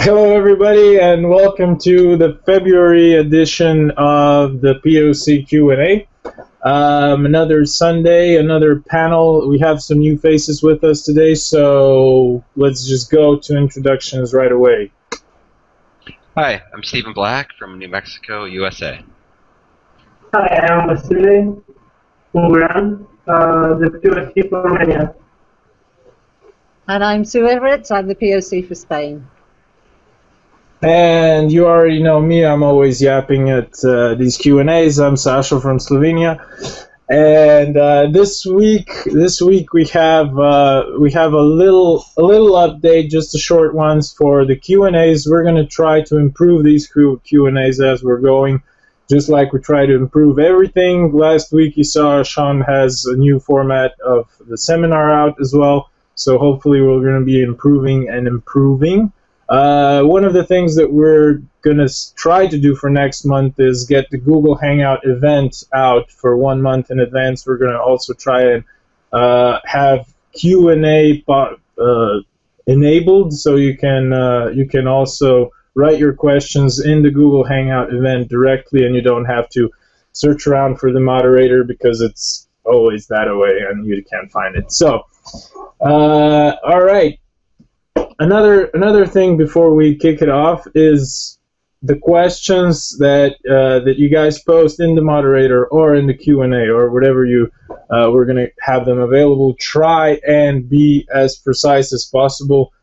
Hello, everybody, and welcome to the February edition of the POC Q&A. Another Sunday, another panel. We have some new faces with us today, so let's just go to introductions right away. Hi, I'm Stephen Black from New Mexico, USA. Hi, I'm Chile, the POC for Romania. And I'm Sue Everett, I'm the POC for Spain. And you already know me, I'm always yapping at these Q&As. I'm Sasha from Slovenia. And this week we have a little update, just a short ones for the Q&As. We're going to try to improve these Q&As as we're going, just like we try to improve everything. Last week you saw Sean has a new format of the seminar out as well, so hopefully we're going to be improving and improving. One of the things that we're going to try to do for next month is get the Google Hangout event out for 1 month in advance. We're going to also try and have Q&A enabled, so you can also write your questions in the Google Hangout event directly, and you don't have to search around for the moderator because it's always that way and you can't find it. So, all right. Another thing before we kick it off is the questions that you guys post in the moderator or in the Q&A or whatever we're going to have them available. Try and be as precise as possible.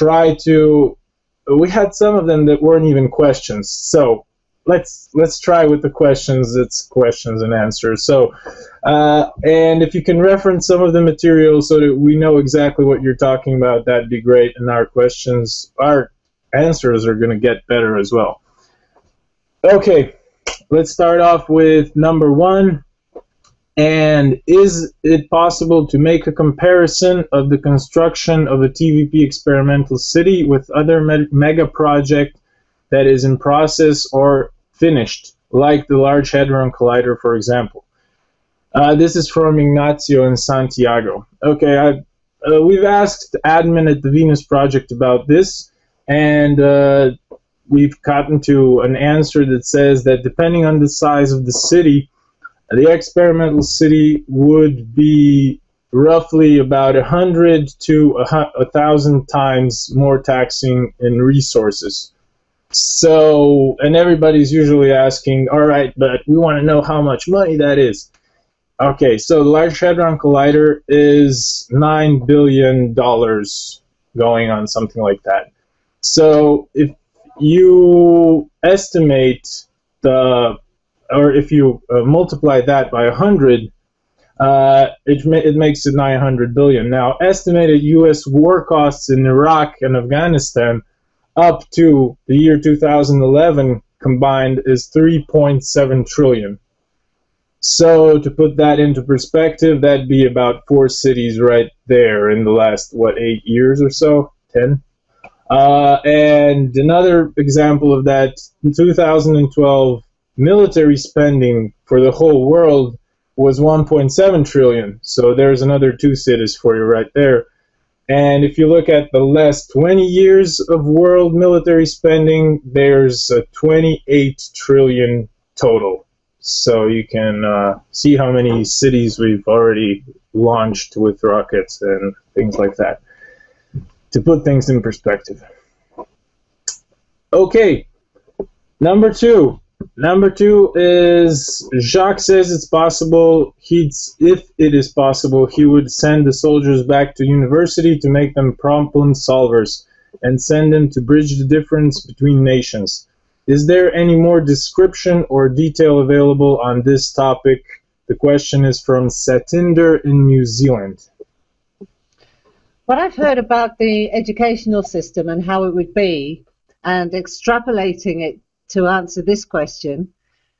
We had some of them that weren't even questions, so let's try with the questions. It's questions and answers. So, and if you can reference some of the material so that we know exactly what you're talking about, that'd be great. And our answers are going to get better as well. Okay, let's start off with number one. And is it possible to make a comparison of the construction of a TVP experimental city with other mega project that is in process or finished, like the Large Hadron Collider, for example? This is from Ignacio in Santiago. Okay, we've asked admin at the Venus Project about this, and we've gotten to an answer that says that depending on the size of the city, the experimental city would be roughly about 100 to 1,000 times more taxing in resources. So, and everybody's usually asking, all right, but we want to know how much money that is. Okay, so the Large Hadron Collider is $9 billion going on, something like that. So if you estimate if you multiply that by 100, it makes it 900 billion. Now, estimated U.S. war costs in Iraq and Afghanistan up to the year 2011 combined is 3.7 trillion. So to put that into perspective, that'd be about 4 cities right there in the last, 8 years or so? 10? And another example of that, in 2012, military spending for the whole world was 1.7 trillion. So there's another 2 cities for you right there. And if you look at the last 20 years of world military spending, there's 28 trillion total. So you can see how many cities we've already launched with rockets and things like that, to put things in perspective. Okay, number two. Number two is Jacque says it's possible. If it is possible, he would send the soldiers back to university to make them problem solvers and send them to bridge the difference between nations. Is there any more description or detail available on this topic? The question is from Satinder in New Zealand. What I've heard about the educational system and how it would be, and extrapolating it to answer this question,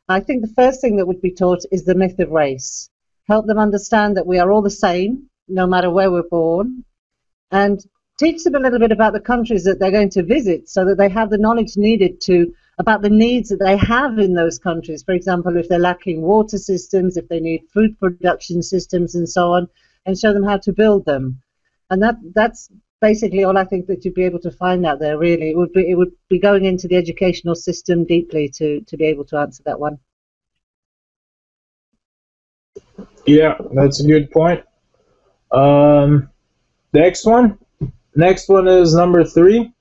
I think the first thing that would be taught is the myth of race. Help them understand that we are all the same, no matter where we're born, and teach them a little bit about the countries that they're going to visit so that they have the knowledge needed about the needs that they have in those countries. For example, if they're lacking water systems, if they need food production systems and so on, and show them how to build them. And that's basically all I think that you'd be able to find out there. Really, it would be going into the educational system deeply to be able to answer that one. Yeah, that's a good point. Next one is number 3.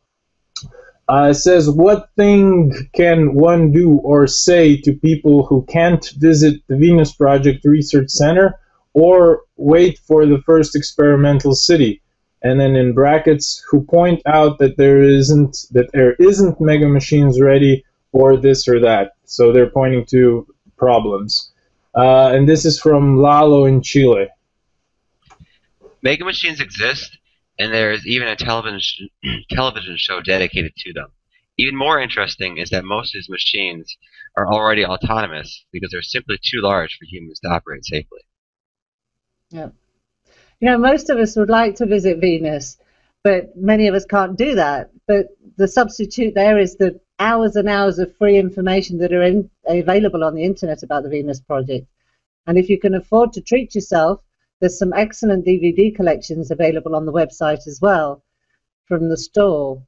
It says, what thing can one do or say to people who can't visit the Venus Project Research Center or wait for the first experimental city? And then in brackets, who point out that there isn't mega machines ready or this or that. So they're pointing to problems. And this is from Lalo in Chile. Mega machines exist, and there is even a television show dedicated to them. Even more interesting is that most of these machines are already autonomous because they're simply too large for humans to operate safely. Yeah. You know, most of us would like to visit Venus, but many of us can't do that. But the substitute there is the hours and hours of free information that are available on the internet about the Venus Project. And if you can afford to treat yourself, there's some excellent DVD collections available on the website as well from the store.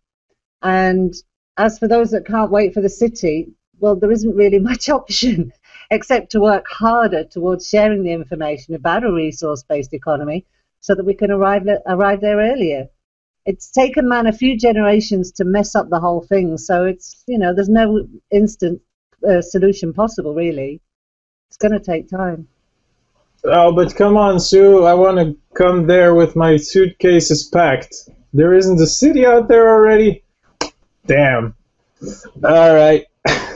And as for those that can't wait for the city, well, there isn't really much option except to work harder towards sharing the information about a resource-based economy so that we can arrive there earlier. It's taken man a few generations to mess up the whole thing, so it's, you know, there's no instant solution possible, really. It's going to take time. Oh, but come on, Sue. I want to come there with my suitcases packed. There isn't a city out there already? Damn. All right.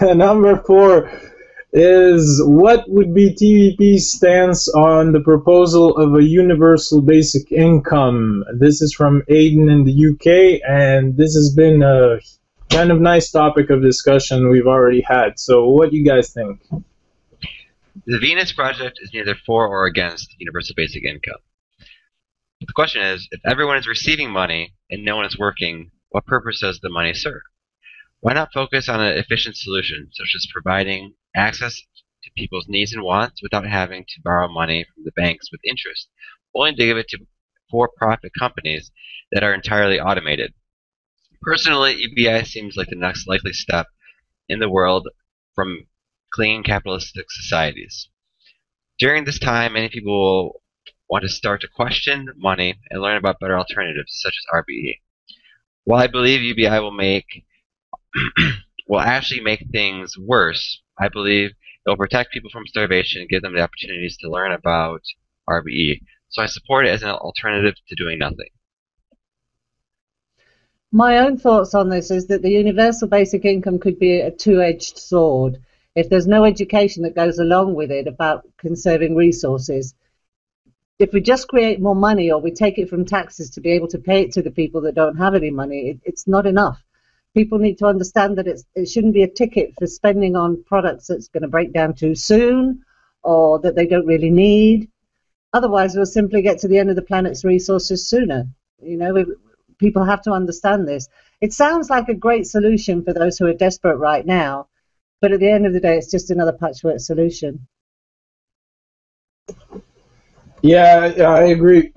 Number 4 is, what would be TVP's stance on the proposal of a universal basic income? This is from Aiden in the UK, and this has been a kind of nice topic of discussion we've already had. So what do you guys think? The Venus Project is neither for or against universal basic income. The question is, if everyone is receiving money and no one is working, what purpose does the money serve? Why not focus on an efficient solution, such as providing access to people's needs and wants without having to borrow money from the banks with interest, only to give it to for-profit companies that are entirely automated? Personally, UBI seems like the next likely step in the world from clean capitalistic societies. During this time, many people will want to start to question money and learn about better alternatives, such as RBE. While I believe UBI will actually make things worse, I believe it will protect people from starvation and give them the opportunities to learn about RBE. So I support it as an alternative to doing nothing. My own thoughts on this is that the universal basic income could be a two-edged sword. If there's no education that goes along with it about conserving resources, if we just create more money or we take it from taxes to be able to pay it to the people that don't have any money, it's not enough. People need to understand that it shouldn't be a ticket for spending on products that's going to break down too soon or that they don't really need. Otherwise, we'll simply get to the end of the planet's resources sooner. You know, people have to understand this. It sounds like a great solution for those who are desperate right now, but at the end of the day, it's just another patchwork solution. Yeah, I agree.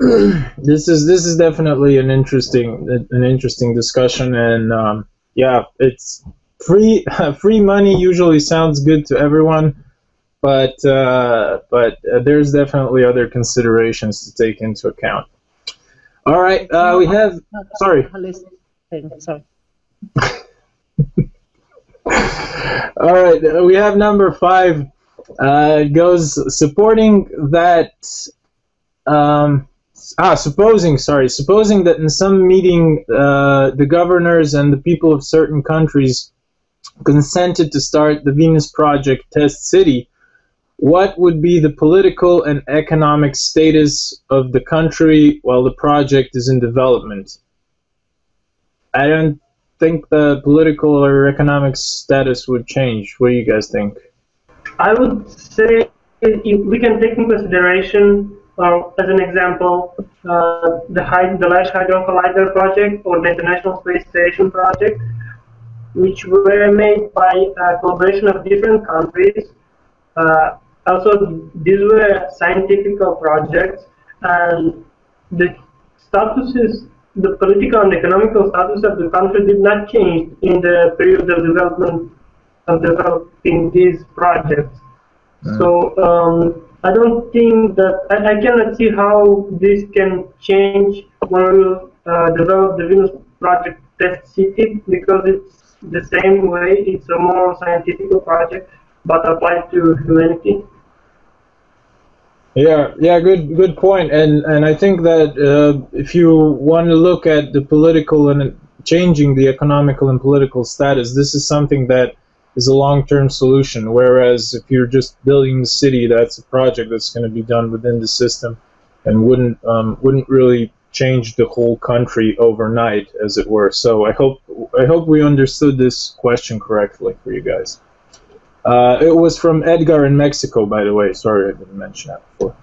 This is definitely an interesting discussion, and yeah, it's free money usually sounds good to everyone, but there's definitely other considerations to take into account. All right, we have. Sorry. Sorry. All right, we have number 5. Goes supporting that. Supposing that in some meeting the governors and the people of certain countries consented to start the Venus Project test city, what would be the political and economic status of the country while the project is in development? I don't think the political or economic status would change. What do you guys think? I would say we can take into consideration, as an example, the Large Hadron Collider project or the International Space Station project, which were made by a collaboration of different countries. Also, these were scientific projects, and the status is the political and economical status of the country did not change in the period of development of developing these projects. So I don't think that I cannot see how this can change when we develop the Venus project test city, because it's the same way. It's a more scientific project, but applied to humanity. Yeah, good point. And I think that if you want to look at the political and changing the economical and political status, this is something that is a long-term solution. Whereas if you're just building the city, that's a project that's going to be done within the system, and wouldn't really change the whole country overnight, as it were. So I hope we understood this question correctly for you guys. It was from Edgar in Mexico, by the way. Sorry, I didn't mention that before.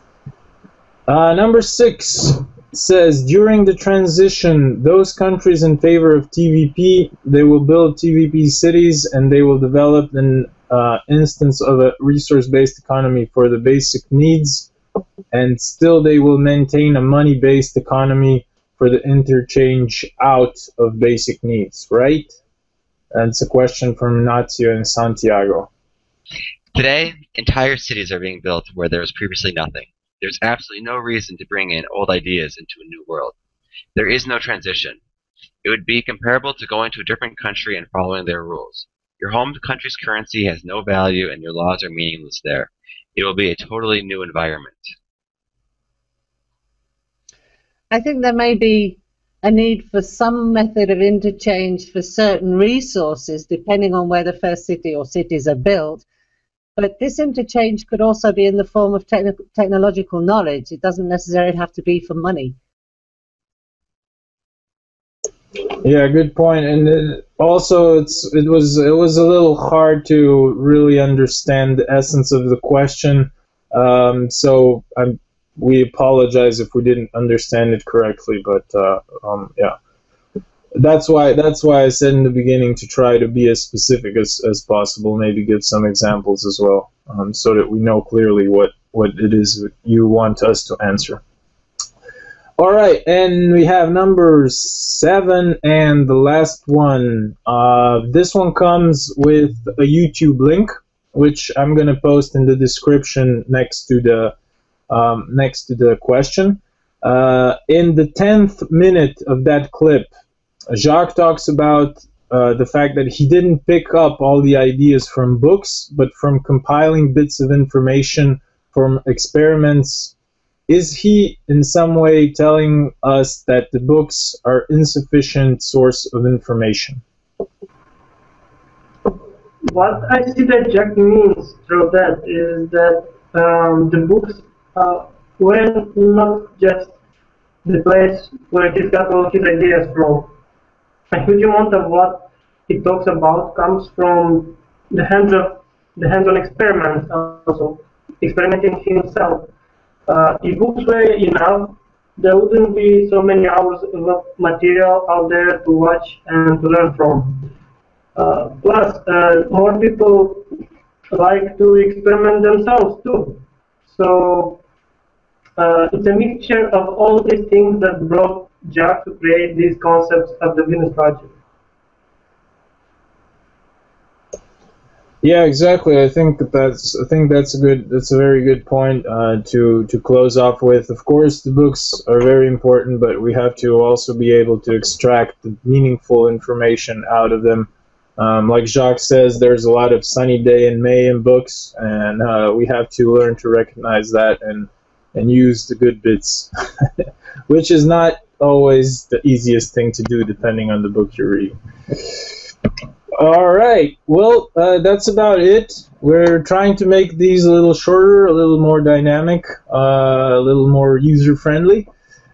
Number 6 says, during the transition, those countries in favor of TVP, they will build TVP cities and they will develop an instance of a resource-based economy for the basic needs, and still they will maintain a money-based economy for the interchange out of basic needs, right? That's a question from Ignacio and Santiago. Today, entire cities are being built where there was previously nothing. There's absolutely no reason to bring in old ideas into a new world. There is no transition. It would be comparable to going to a different country and following their rules. Your home country's currency has no value and your laws are meaningless there. It will be a totally new environment. I think there may be a need for some method of interchange for certain resources, depending on where the first city or cities are built. But this interchange could also be in the form of technological knowledge. It doesn't necessarily have to be for money. Yeah, good point. And also, it was a little hard to really understand the essence of the question. So we apologize if we didn't understand it correctly. But yeah, that's why I said in the beginning to try to be as specific as possible. Maybe give some examples as well, so that we know clearly what it is you want us to answer. All right, and we have number 7 and the last one. This one comes with a YouTube link, which I'm going to post in the description next to the question. In the 10th minute of that clip, Jacque talks about the fact that he didn't pick up all the ideas from books, but from compiling bits of information from experiments. Is he in some way telling us that the books are insufficient source of information? What I see that Jacque means through that is that the books were not just the place where he got all his ideas from. A huge amount of what he talks about comes from the hands-on experiments, also experimenting himself. If books were enough, there wouldn't be so many hours of material out there to watch and to learn from. Plus, more people like to experiment themselves too. So it's a mixture of all these things that brought Jacque to create these concepts of the Venus project. Yeah, exactly. I think that's a very good point to close off with. Of course, the books are very important, but we have to also be able to extract the meaningful information out of them. Like Jacque says, there's a lot of sunny day in May in books, and we have to learn to recognize that and use the good bits, which is not always the easiest thing to do, depending on the book you're reading. All right, well, that's about it. We're trying to make these a little shorter, a little more dynamic, a little more user-friendly.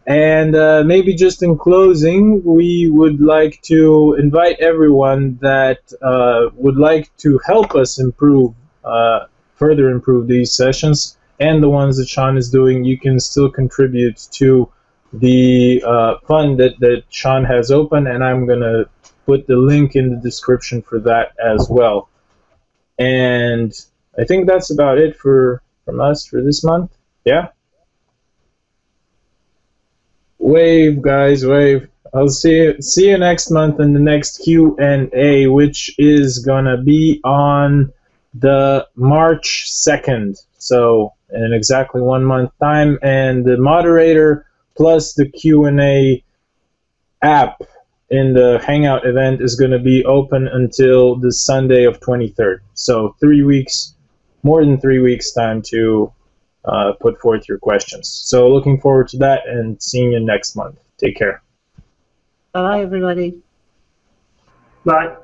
And maybe just in closing, we would like to invite everyone that would like to help us improve, further improve these sessions, and the ones that Sean is doing. You can still contribute to the fund that Sean has open, and I'm going to put the link in the description for that as well. And I think that's about it from us for this month. Yeah? Wave, guys, wave. I'll see you next month in the next Q&A, which is gonna be on the March 2nd. So in exactly 1 month time, and the moderator plus the Q&A app in the Hangout event is going to be open until the Sunday of 23rd. So 3 weeks, more than 3 weeks time to put forth your questions. So looking forward to that and seeing you next month. Take care. Bye, everybody. Bye.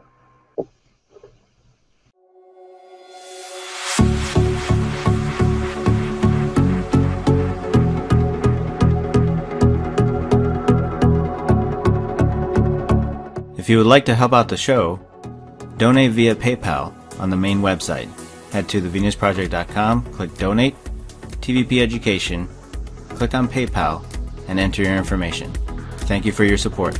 If you would like to help out the show, donate via PayPal on the main website. Head to thevenusproject.com, click Donate, TVP Education, click on PayPal, and enter your information. Thank you for your support.